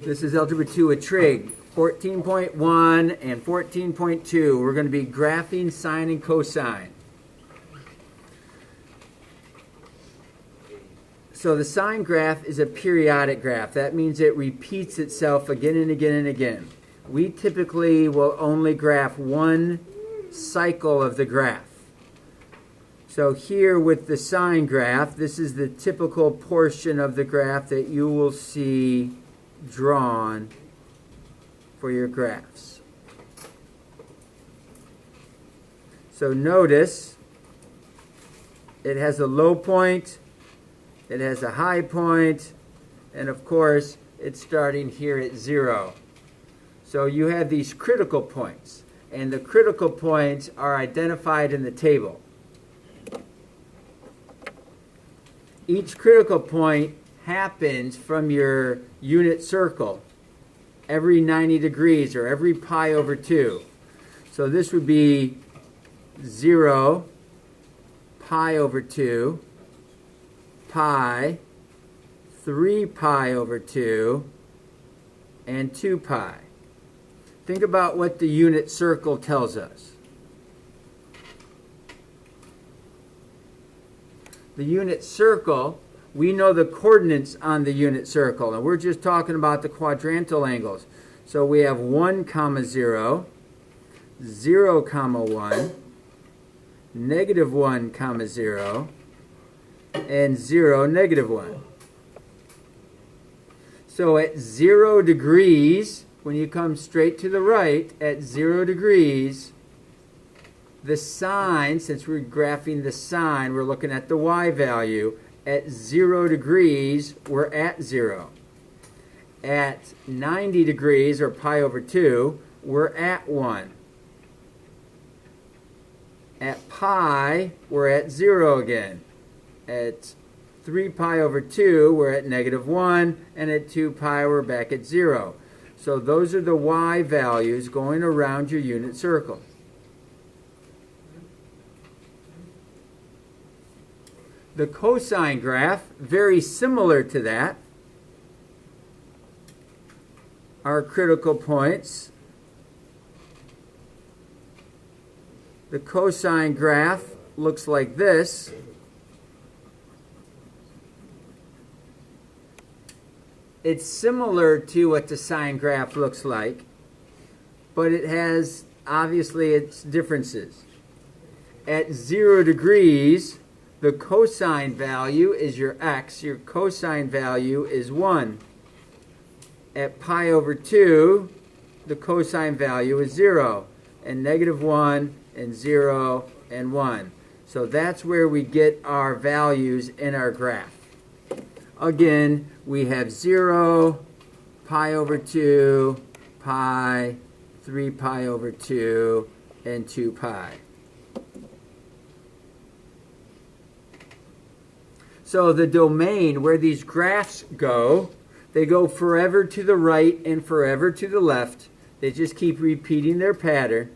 This is Algebra 2 with trig. 14.1 and 14.2. We're going to be graphing sine and cosine. So the sine graph is a periodic graph. That means it repeats itself again and again and again. We typically will only graph one cycle of the graph. So here with the sine graph, this is the typical portion of the graph that you will see drawn for your graphs. So notice it has a low point, it has a high point, and of course it's starting here at 0. So you have these critical points, and the critical points are identified in the table. Each critical point happens from your unit circle every 90 degrees or every pi over 2. So this would be 0, pi over 2, pi, 3 pi over 2, and 2 pi. Think about what the unit circle tells us. The unit circle, we know the coordinates on the unit circle, and we're just talking about the quadrantal angles. So we have 1, 0, 0, 1, negative 1, 0, and 0, negative 1. So at 0 degrees, when you come straight to the right, at 0 degrees, the sine, since we're graphing the sine, we're looking at the y value. At 0 degrees, we're at 0. At 90 degrees, or pi over 2, we're at 1. At pi, we're at 0 again. At 3 pi over 2, we're at negative 1. And at 2 pi, we're back at 0. So those are the y values going around your unit circle. The cosine graph, very similar to that, are critical points. The cosine graph looks like this. It's similar to what the sine graph looks like, but it has, obviously, its differences. At 0 degrees, the cosine value is your x. Your cosine value is 1. At pi over 2, the cosine value is 0. And negative 1, and 0, and 1. So that's where we get our values in our graph. Again, we have 0, pi over 2, pi, 3 pi over 2, and 2 pi. So the domain where these graphs go, they go forever to the right and forever to the left. They just keep repeating their pattern.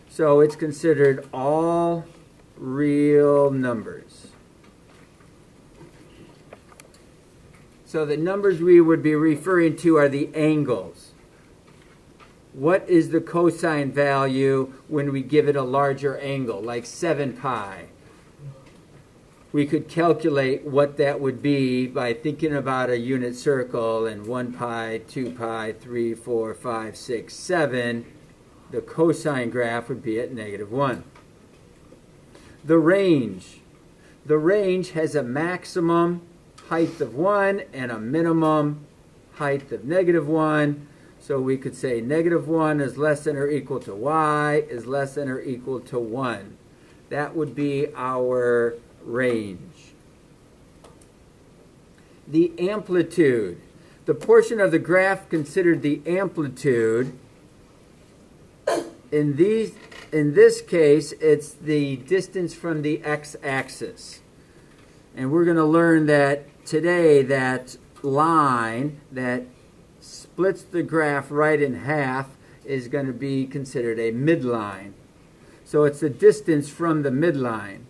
So it's considered all real numbers. So the numbers we would be referring to are the angles. What is the cosine value when we give it a larger angle, like 7 pi? We could calculate what that would be by thinking about a unit circle and 1 pi, 2 pi, 3, 4, 5, 6, 7. The cosine graph would be at negative 1. The range. The range has a maximum height of 1 and a minimum height of negative 1. So we could say negative 1 is less than or equal to y is less than or equal to 1. That would be our range. The amplitude. The portion of the graph considered the amplitude, in this case, it's the distance from the x-axis. And we're going to learn that today that line that splits the graph right in half is going to be considered a midline. So it's the distance from the midline.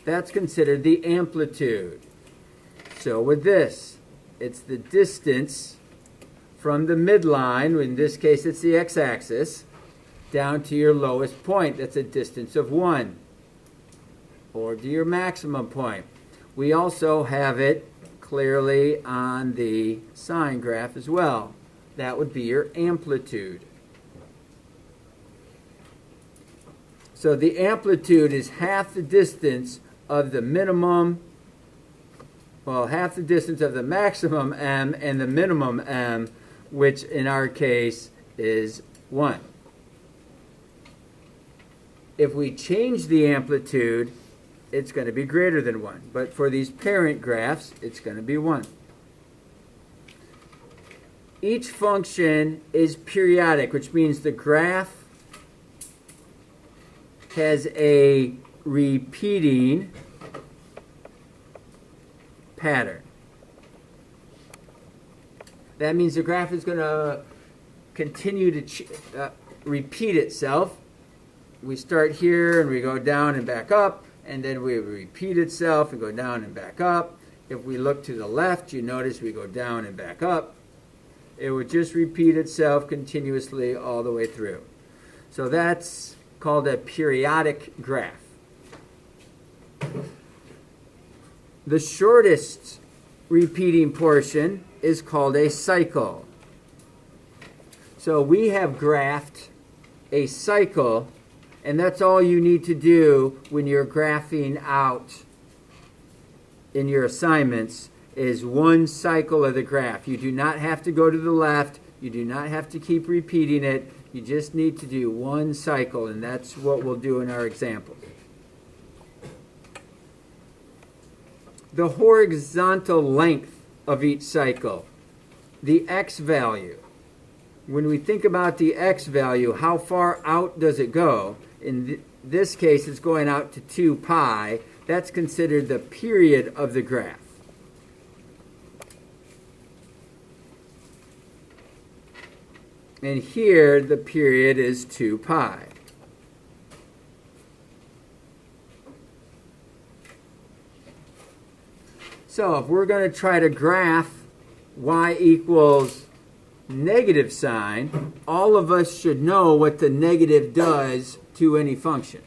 That's considered the amplitude. So with this, it's the distance from the midline, in this case it's the x-axis, down to your lowest point. That's a distance of 1. Or to your maximum point. We also have it clearly on the sine graph as well. That would be your amplitude. So the amplitude is half the distance of the minimum, well, half the distance of the maximum m and the minimum m, which in our case is 1. If we change the amplitude, it's going to be greater than 1. But for these parent graphs, it's going to be 1. Each function is periodic, which means the graph has a repeating pattern. That means the graph is going to continue to repeat itself. We start here and we go down and back up, and then we repeat itself and go down and back up. If we look to the left, you notice we go down and back up. It would just repeat itself continuously all the way through. So that's called a periodic graph. The shortest repeating portion is called a cycle. So we have graphed a cycle, and that's all you need to do when you're graphing out in your assignments is one cycle of the graph. You do not have to go to the left. You do not have to keep repeating it. You just need to do one cycle, and that's what we'll do in our example. The horizontal length of each cycle, the x value. When we think about the x value, how far out does it go? In this case, it's going out to 2 pi. That's considered the period of the graph. And here, the period is 2 pi. So if we're going to try to graph y equals negative sine, all of us should know what the negative does to any function.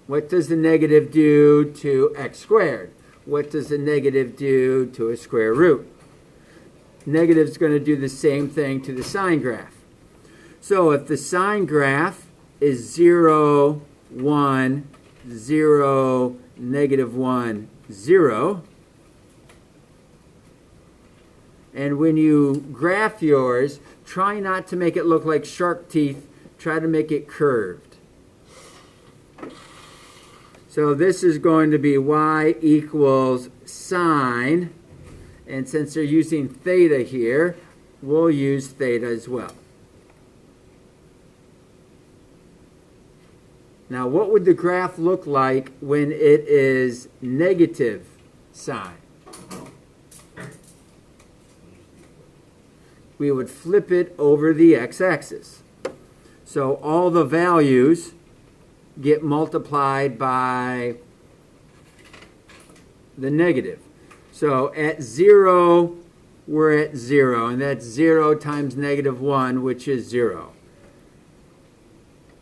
What does the negative do to x squared? What does the negative do to a square root? Negative is going to do the same thing to the sine graph. So if the sine graph is 0, 1, 0, negative 1, 0, and when you graph yours, try not to make it look like shark teeth. Try to make it curved. So this is going to be y equals sine. And since they're using theta here, we'll use theta as well. Now, what would the graph look like when it is negative sine? We would flip it over the x-axis. So all the values get multiplied by the negative. So at 0, we're at 0, and that's 0 times negative 1, which is 0.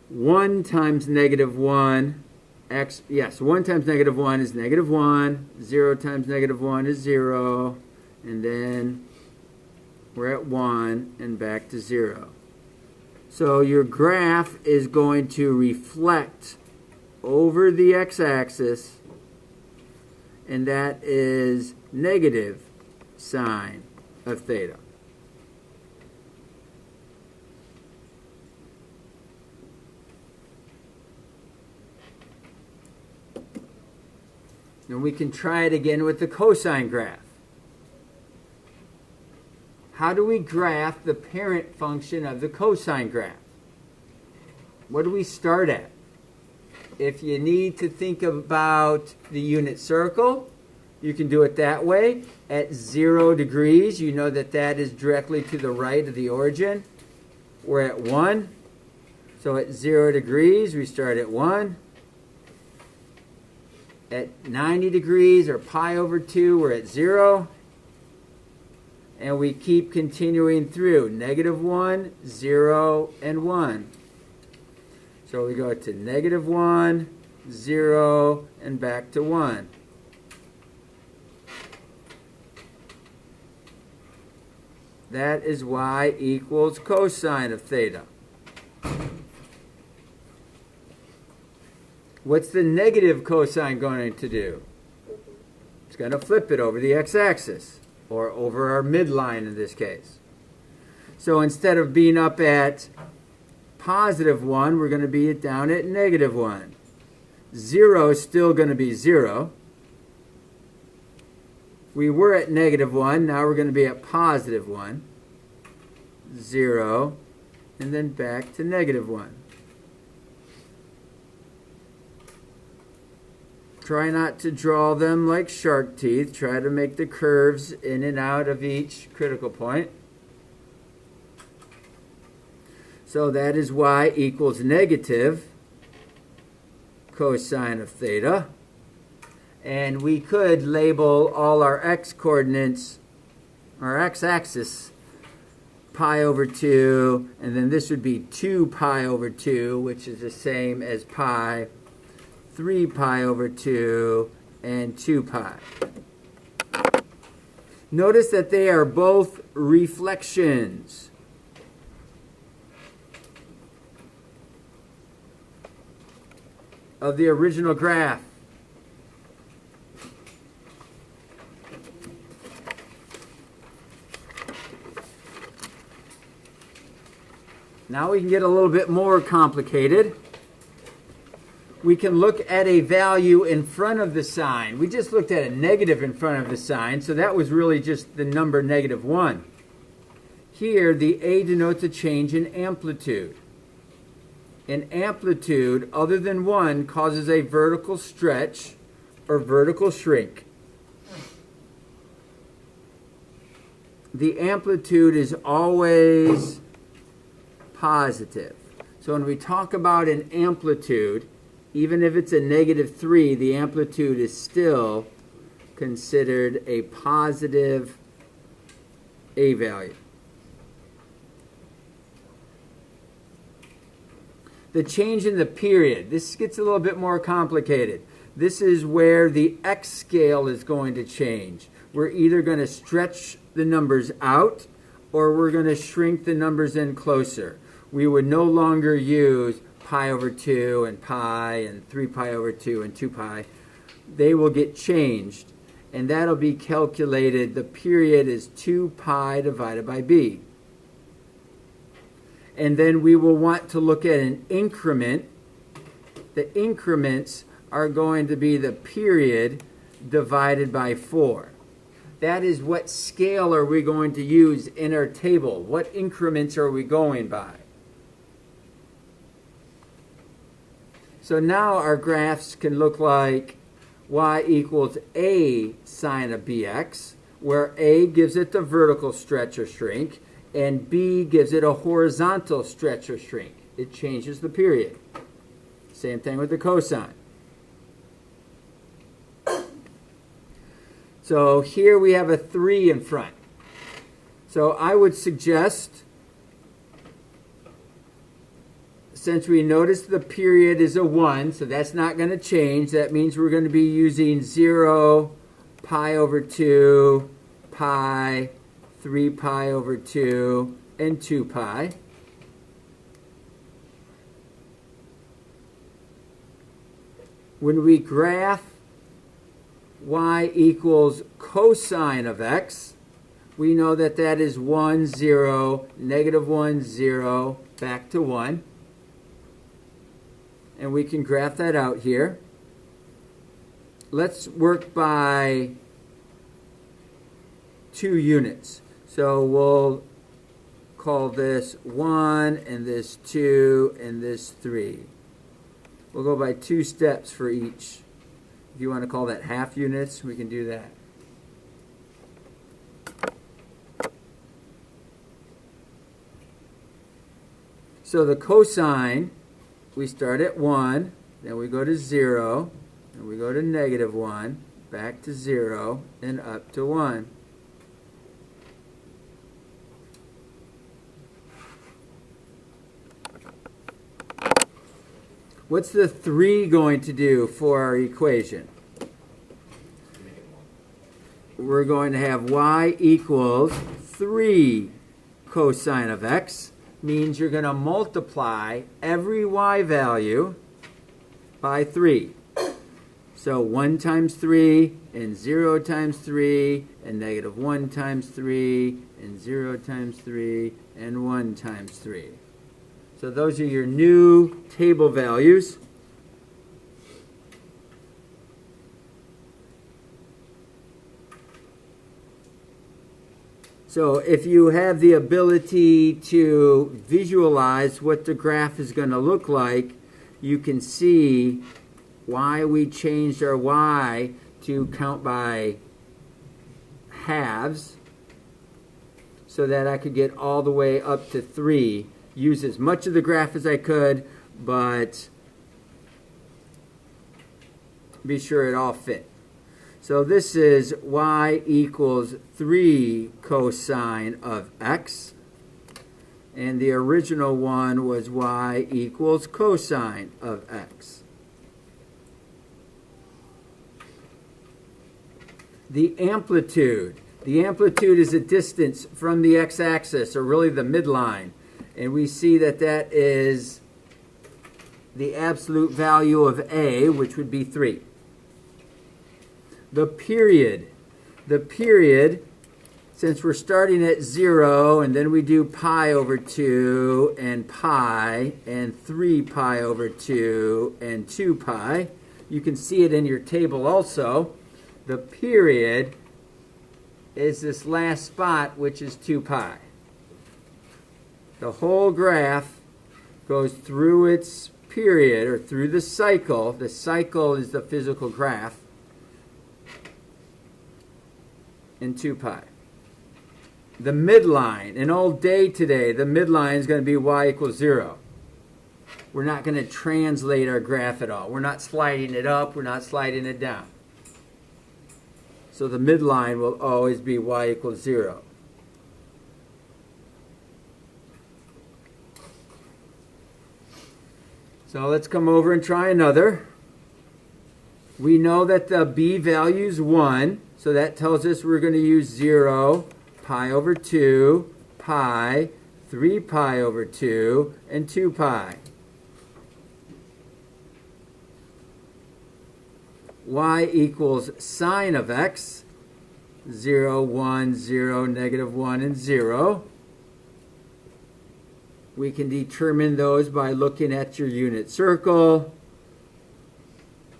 1 times negative 1, 1 times negative 1 is negative 1, 0 times negative 1 is 0, and then we're at 1 and back to 0. So your graph is going to reflect over the x-axis, and that is negative sine of theta. And we can try it again with the cosine graph. How do we graph the parent function of the cosine graph? What do we start at? If you need to think about the unit circle, you can do it that way. At 0 degrees, you know that that is directly to the right of the origin. We're at 1. So at 0 degrees, we start at 1. At 90 degrees, or pi over 2, we're at 0. And we keep continuing through. -1, 0, and 1. So we go to -1, 0, and back to 1. That is y equals cosine of theta. What's the negative cosine going to do? It's going to flip it over the x-axis, or over our midline in this case. So instead of being up at +1, we're going to be down at -1. 0 is still going to be 0. We were at -1, now we're going to be at +1. 0, and then back to -1. Try not to draw them like shark teeth. Try to make the curves in and out of each critical point. So that is y equals negative cosine of theta. And we could label all our x-coordinates, our x-axis, pi over 2, and then this would be 2 pi over 2, which is the same as pi, 3 pi over 2, and 2 pi. Notice that they are both reflections. Of the original graph. Now we can get a little bit more complicated. We can look at a value in front of the sign. We just looked at a negative in front of the sign, so that was really just the number -1. Here, the A denotes a change in amplitude. An amplitude other than 1 causes a vertical stretch or vertical shrink. The amplitude is always positive. So when we talk about an amplitude, even if it's a -3, the amplitude is still considered a positive A value. The change in the period. This gets a little bit more complicated. This is where the x scale is going to change. We're either going to stretch the numbers out or we're going to shrink the numbers in closer. We would no longer use pi over 2 and pi and 3 pi over 2 and 2 pi. They will get changed, and that'll be calculated. The period is 2 pi divided by b. And then we will want to look at an increment. The increments are going to be the period divided by 4. That is, what scale are we going to use in our table? What increments are we going by? So now our graphs can look like y equals a sine of bx, where a gives it the vertical stretch or shrink, and b gives it a horizontal stretch or shrink. It changes the period. Same thing with the cosine. So here we have a 3 in front. So I would suggest, since we noticed the period is a 1, so that's not going to change. That means we're going to be using 0, pi over 2, pi, 3 pi over 2, and 2 pi. When we graph y equals cosine of x, we know that that is 1, 0, -1, 0, back to 1. And we can graph that out here. Let's work by 2 units. So we'll call this 1, and this 2, and this 3. We'll go by 2 steps for each. If you want to call that half units, we can do that. So the cosine, we start at 1, then we go to 0, And we go to negative 1, back to 0, and up to 1. What's the 3 going to do for our equation? We're going to have y equals 3 cosine of x. Means you're going to multiply every y value by 3. So 1 times 3, and 0 times 3, and negative 1 times 3, and 0 times 3, and 1 times 3. So those are your new table values. So if you have the ability to visualize what the graph is going to look like, you can see why we changed our y to count by halves so that I could get all the way up to 3. Use as much of the graph as I could, but be sure it all fit. So this is y equals 3 cosine of x. And the original one was y equals cosine of x. The amplitude. The amplitude is a distance from the x-axis, or really the midline. And we see that that is the absolute value of a, which would be 3. The period. The period, since we're starting at 0, and then we do pi over 2, and pi, and 3 pi over 2, and 2 pi. You can see it in your table also. The period is this last spot, which is 2 pi. The whole graph goes through its period, or through the cycle. The cycle is the physical graph, in 2 pi. The midline, in all day today, the midline is going to be y equals 0. We're not going to translate our graph at all. We're not sliding it up, we're not sliding it down. So the midline will always be y equals 0. So let's come over and try another. We know that the b value is 1, so that tells us we're going to use 0, pi over 2, pi, 3 pi over 2, and 2 pi. Y equals sine of x, 0, 1, 0, negative 1, and 0. We can determine those by looking at your unit circle.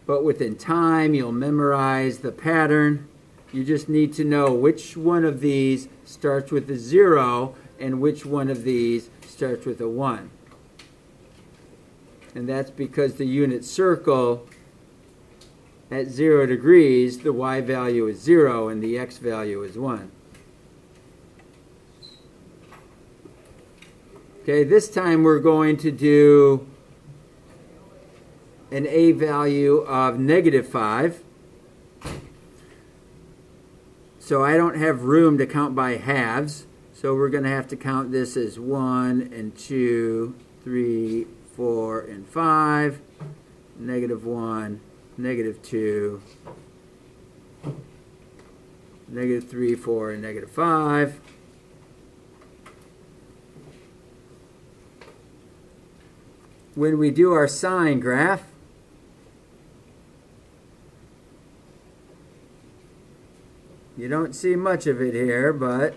But within time, you'll memorize the pattern. You just need to know which one of these starts with a 0 and which one of these starts with a 1. And that's because the unit circle at 0 degrees, the y value is 0 and the x value is 1. Okay, this time we're going to do an a value of negative 5. So I don't have room to count by halves. So we're going to have to count this as 1 and 2, 3, 4, and 5. Negative 1, negative 2, negative 3, 4, and negative 5. When we do our sine graph, you don't see much of it here, but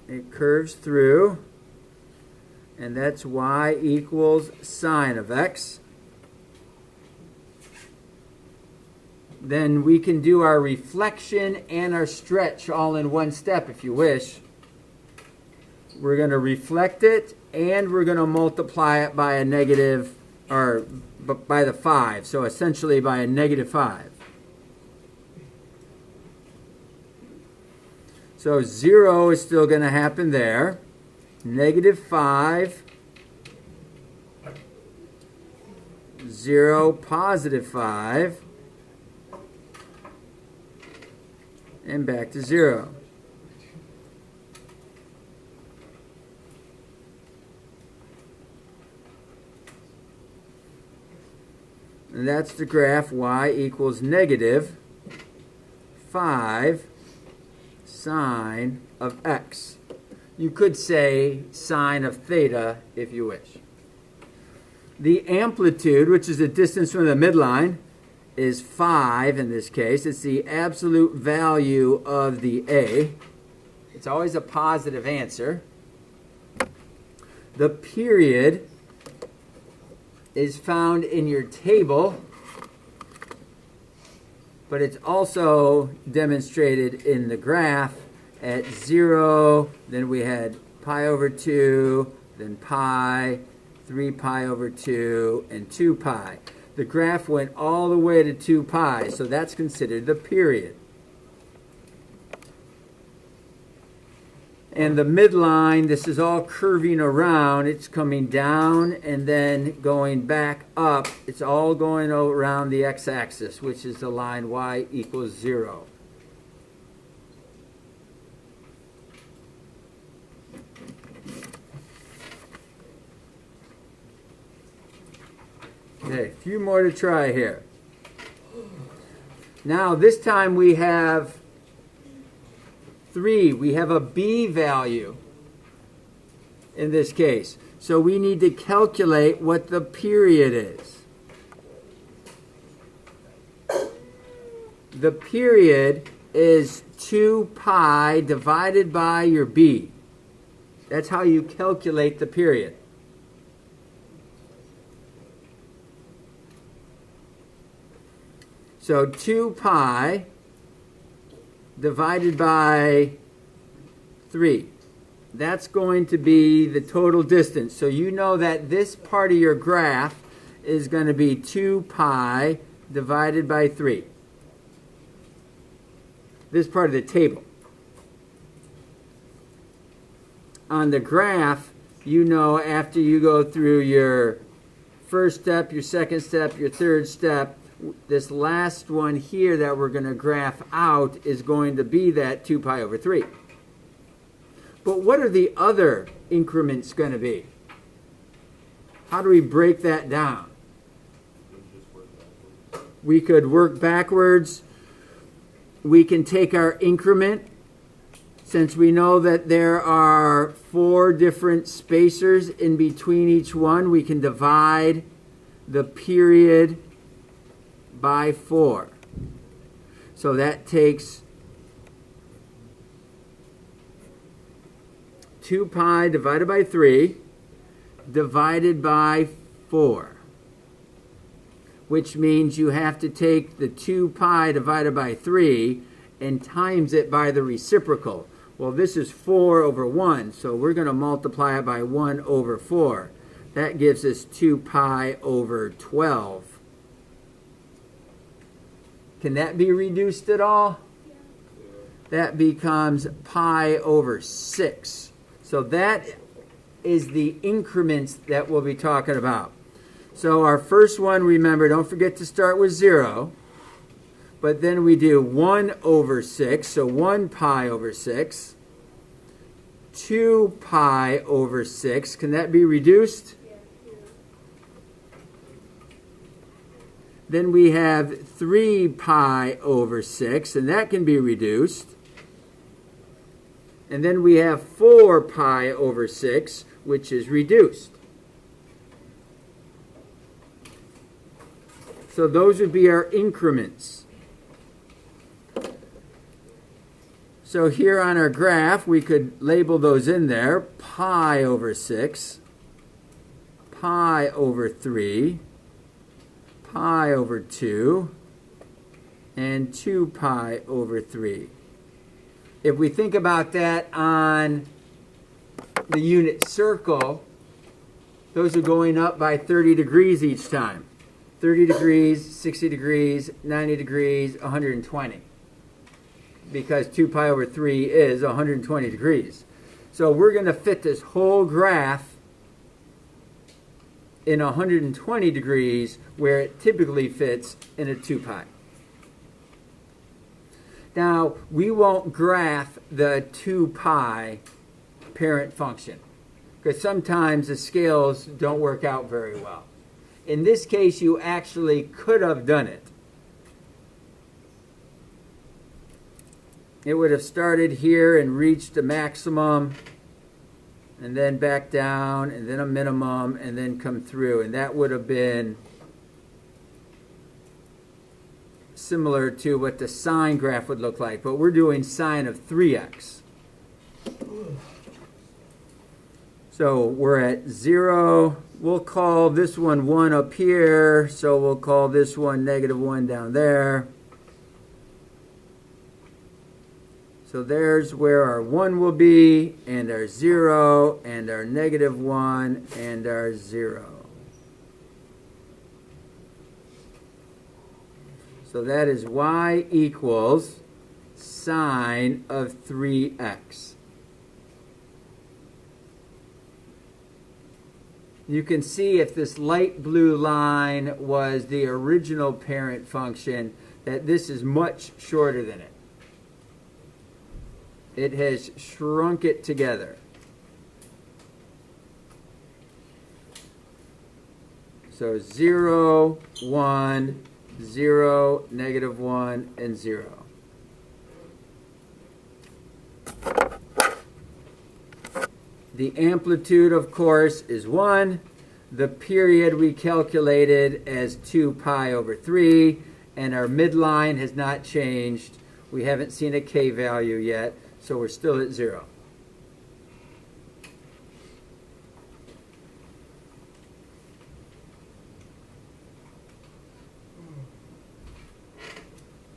it curves through, and that's y equals sine of x. Then we can do our reflection and our stretch all in one step if you wish. We're going to reflect it, and we're going to multiply it by a negative, or by the 5, so essentially by a negative 5. So 0 is still going to happen there. Negative 5, 0, positive 5, and back to 0. And that's the graph y equals negative 5 sine of x. You could say sine of theta if you wish. The amplitude, which is the distance from the midline, is 5 in this case. It's the absolute value of the A. It's always a positive answer. The period is found in your table, but it's also demonstrated in the graph at 0. Then we had pi over 2, then pi, 3 pi over 2, and 2 pi. The graph went all the way to 2 pi, so that's considered the period. And the midline, this is all curving around. It's coming down and then going back up. It's all going around the x-axis, which is the line y equals 0. Okay, a few more to try here. Now, this time we have 3. We have a b value in this case. So we need to calculate what the period is. The period is 2 pi divided by your b. That's how you calculate the period. So 2 pi divided by 3. That's going to be the total distance. So you know that this part of your graph is going to be 2 pi divided by 3. This part of the table. On the graph, you know after you go through your first step, your second step, your third step, this last one here that we're going to graph out is going to be that 2 pi over 3. But what are the other increments going to be? How do we break that down? We could work backwards. We can take our increment. Since we know that there are 4 different spacers in between each one, we can divide the period by 4. So that takes 2 pi divided by 3 divided by 4, which means you have to take the 2 pi divided by 3 and times it by the reciprocal. Well, this is 4 over 1, so we're going to multiply it by 1 over 4. That gives us 2 pi over 12. Can that be reduced at all? That becomes pi over 6. So that is the increments that we'll be talking about. So our first one, remember, don't forget to start with 0. But then we do 1 over 6, so 1 pi over 6. 2 pi over 6. Can that be reduced? Then we have 3 pi over 6, and that can be reduced. And then we have 4 pi over 6, which is reduced. So those would be our increments. So here on our graph, we could label those in there. Pi over 6, pi over 3, pi over 2, and 2 pi over 3. If we think about that on the unit circle, those are going up by 30 degrees each time. 30 degrees, 60 degrees, 90 degrees, 120. Because 2 pi over 3 is 120 degrees. So we're going to fit this whole graph in 120 degrees where it typically fits in a 2 pi. Now, we won't graph the 2 pi parent function, because sometimes the scales don't work out very well. In this case, you actually could have done it. It would have started here and reached a maximum, and then back down, and then a minimum, and then come through. And that would have been similar to what the sine graph would look like. But we're doing sine of 3x. So we're at 0. We'll call this one 1 up here. So we'll call this one -1 down there. So there's where our 1 will be, and our 0, and our -1, and our 0. So that is y equals sine of 3x. You can see if this light blue line was the original parent function, that this is much shorter than it. It has shrunk it together. So 0, 1, 0, -1, and 0. The amplitude, of course, is 1. The period we calculated as 2 pi over 3. And our midline has not changed. We haven't seen a k value yet, so we're still at 0.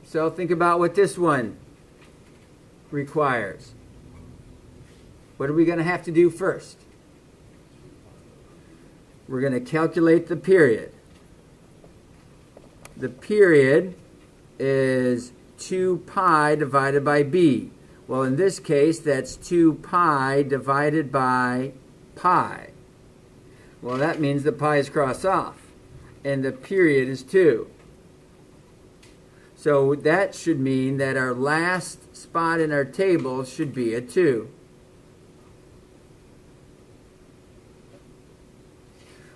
So think about what this one requires. What are we going to have to do first? We're going to calculate the period. The period is 2 pi divided by b. Well, in this case, that's 2 pi divided by pi. Well, that means the pi's cross off, and the period is 2. So that should mean that our last spot in our table should be a 2.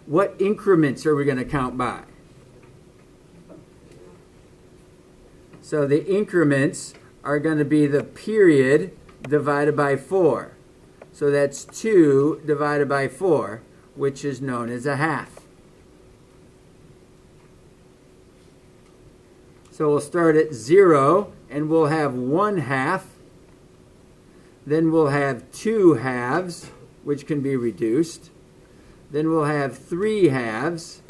What increments are we going to count by? So the increments are going to be the period divided by 4. So that's 2 divided by 4, which is known as a half. So we'll start at 0, and we'll have 1 half. Then we'll have 2 halves, which can be reduced. Then we'll have 3 halves.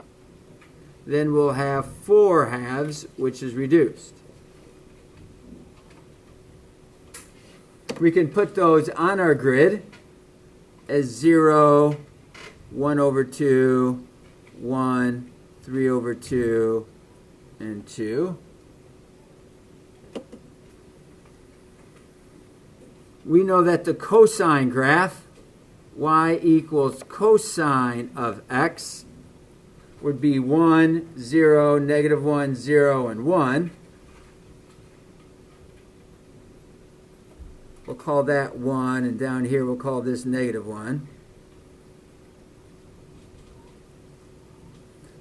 Then we'll have 4 halves, which is reduced. We can put those on our grid as 0, 1 over 2, 1, 3 over 2, and 2. We know that the cosine graph, y equals cosine of x, would be 1, 0, -1, 0, and 1. We'll call that 1, and down here we'll call this -1.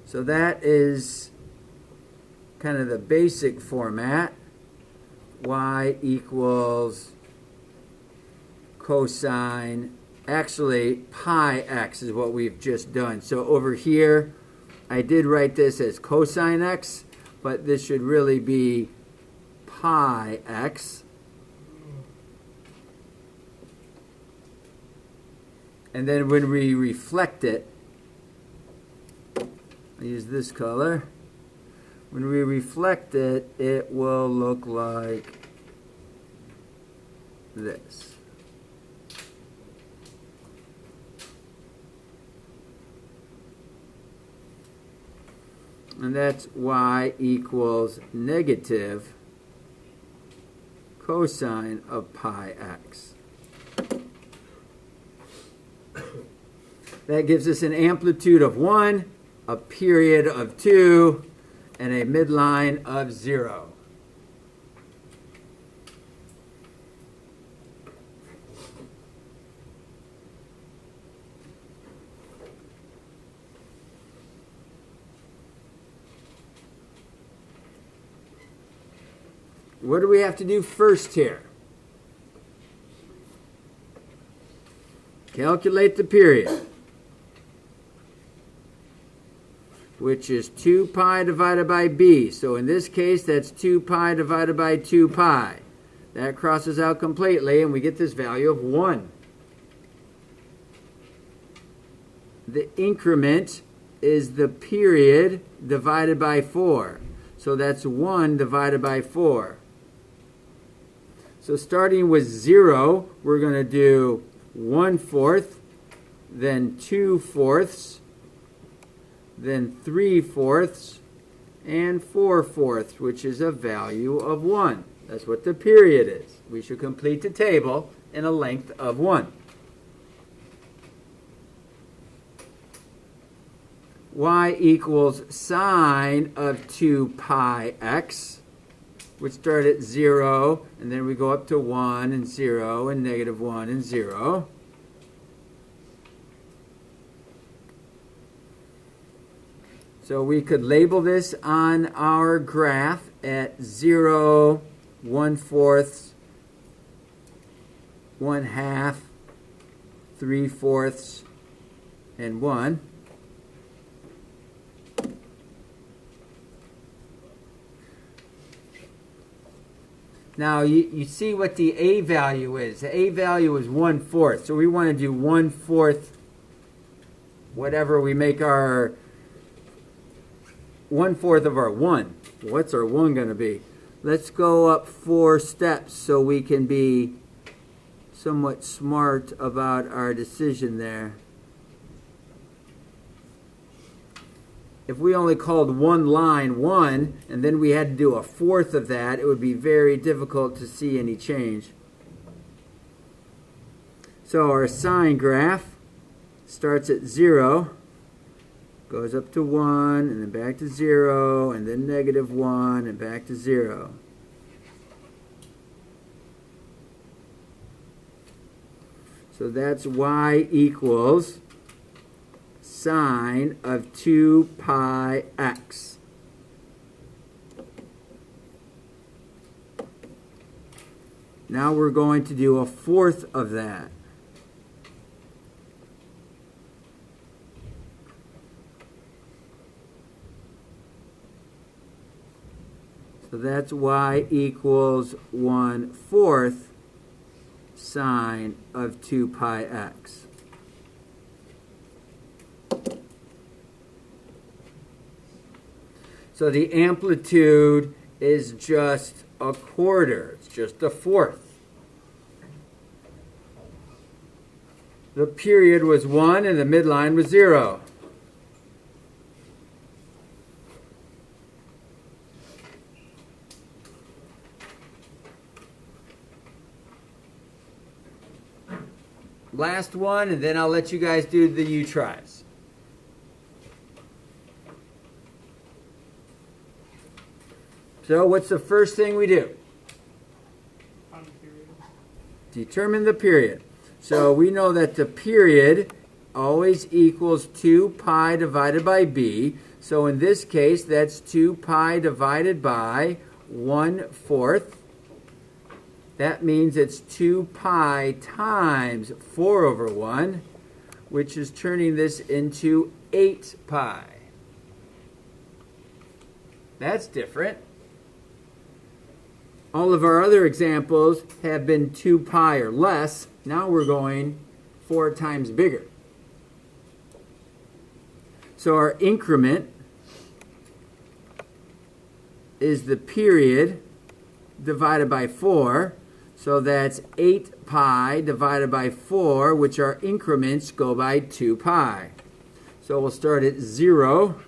So that is kind of the basic format. Y equals cosine, actually pi x is what we've just done. So over here, I did write this as cosine x, but this should really be pi x. And then when we reflect it, I'll use this color. When we reflect it, it will look like this. And that's y equals negative cosine of pi x. That gives us an amplitude of 1, a period of 2, and a midline of 0. what do we have to do first here? Calculate the period, which is 2 pi divided by b. So in this case, that's 2 pi divided by 2 pi. That crosses out completely, and we get this value of 1. The increment is the period divided by 4. So that's 1 divided by 4. So starting with 0, we're going to do 1/4, then 2/4, then 3/4, and 4/4, which is a value of 1. That's what the period is. We should complete the table in a length of 1. Y equals sine of 2 pi x, which start at 0, and then we go up to 1 and 0 and -1 and 0. So we could label this on our graph at 0, 1/4, 1/2, 3/4, and 1. Now, you see what the A value is. The A value is 1/4. So we want to do 1/4, whatever we make our 1/4 of our 1. What's our 1 going to be? Let's go up 4 steps so we can be somewhat smart about our decision there. If we only called one line 1, and then we had to do 1/4 of that, it would be very difficult to see any change. So our sine graph starts at 0, goes up to 1, and then back to 0, and then -1, and back to 0. So that's y equals sine of 2 pi x. Now we're going to do 1/4 of that. So that's y equals 1/4 sine of 2 pi x. So the amplitude is just 1/4. It's just 1/4. The period was 1 and the midline was 0. Last one, and then I'll let you guys do the U-tries. So what's the first thing we do? Determine the period. So we know that the period always equals 2 pi divided by b. So in this case, that's 2 pi divided by 1/4. That means it's 2 pi times 4/1, which is turning this into 8 pi. That's different. All of our other examples have been 2 pi or less. Now we're going 4 times bigger. So our increment is the period divided by 4. So that's 8 pi divided by 4, which our increments go by 2 pi. So we'll start at 0,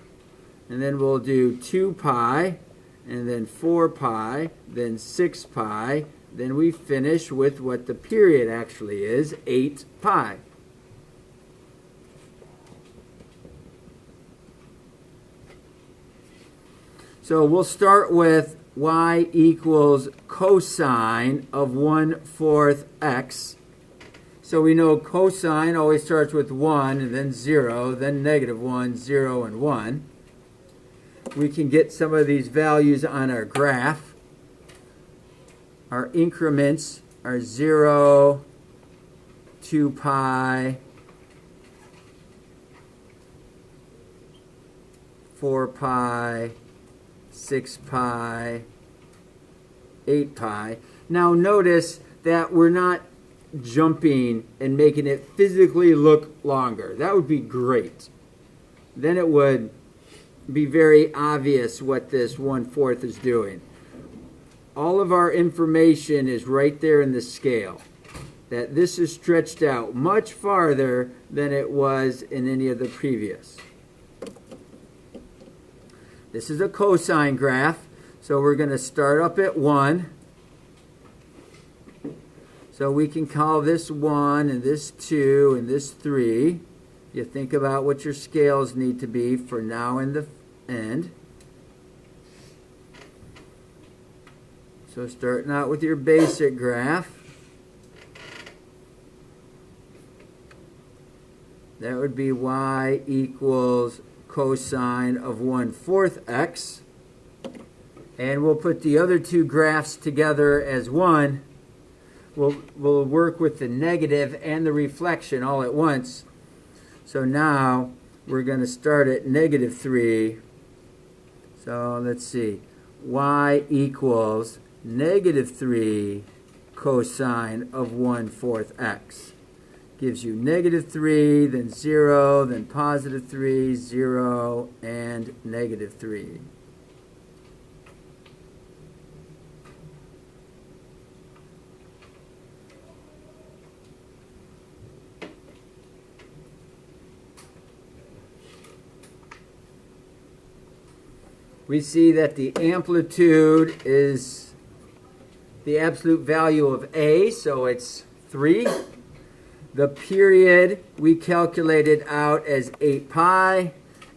and then we'll do 2 pi, and then 4 pi, then 6 pi, then we finish with what the period actually is, 8 pi. So we'll start with y equals cosine of 1/4 x. So we know cosine always starts with 1, and then 0, then -1, 0, and 1. We can get some of these values on our graph. our increments are 0, 2 pi, 4 pi, 6 pi, 8 pi. Now notice that we're not jumping and making it physically look longer. That would be great. Then it would be very obvious what this 1/4 is doing. All of our information is right there in the scale. That this is stretched out much farther than it was in any of the previous. This is a cosine graph, so we're going to start up at 1. So we can call this 1 and this 2 and this 3. You think about what your scales need to be for now and the end. So starting out with your basic graph, that would be y equals cosine of 1/4 x. And we'll put the other two graphs together as one. We'll work with the negative and the reflection all at once. So now we're going to start at -3. So let's see. Y equals -3 cosine of 1/4 x. Gives you -3, then 0, then +3, 0, and -3. We see that the amplitude is the absolute value of A, so it's 3. The period we calculated out as 8 pi,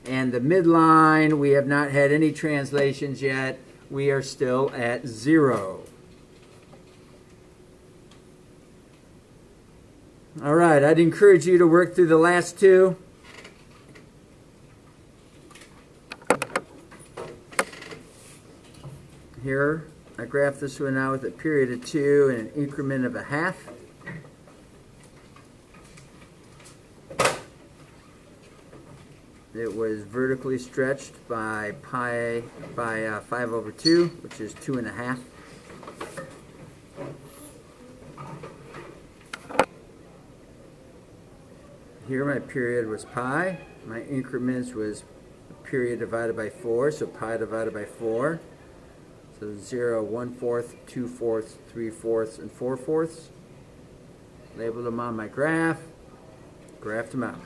and the midline, we have not had any translations yet. We are still at 0. All right, I'd encourage you to work through the last two. Here, I graphed this one out with a period of 2 and an increment of 1/2. It was vertically stretched by 5/2, which is 2.5. Here my period was pi. My increments was period divided by 4, so pi divided by 4. So 0, 1/4, 2/4, 3/4, and 4/4. Labeled them on my graph. Graphed them out.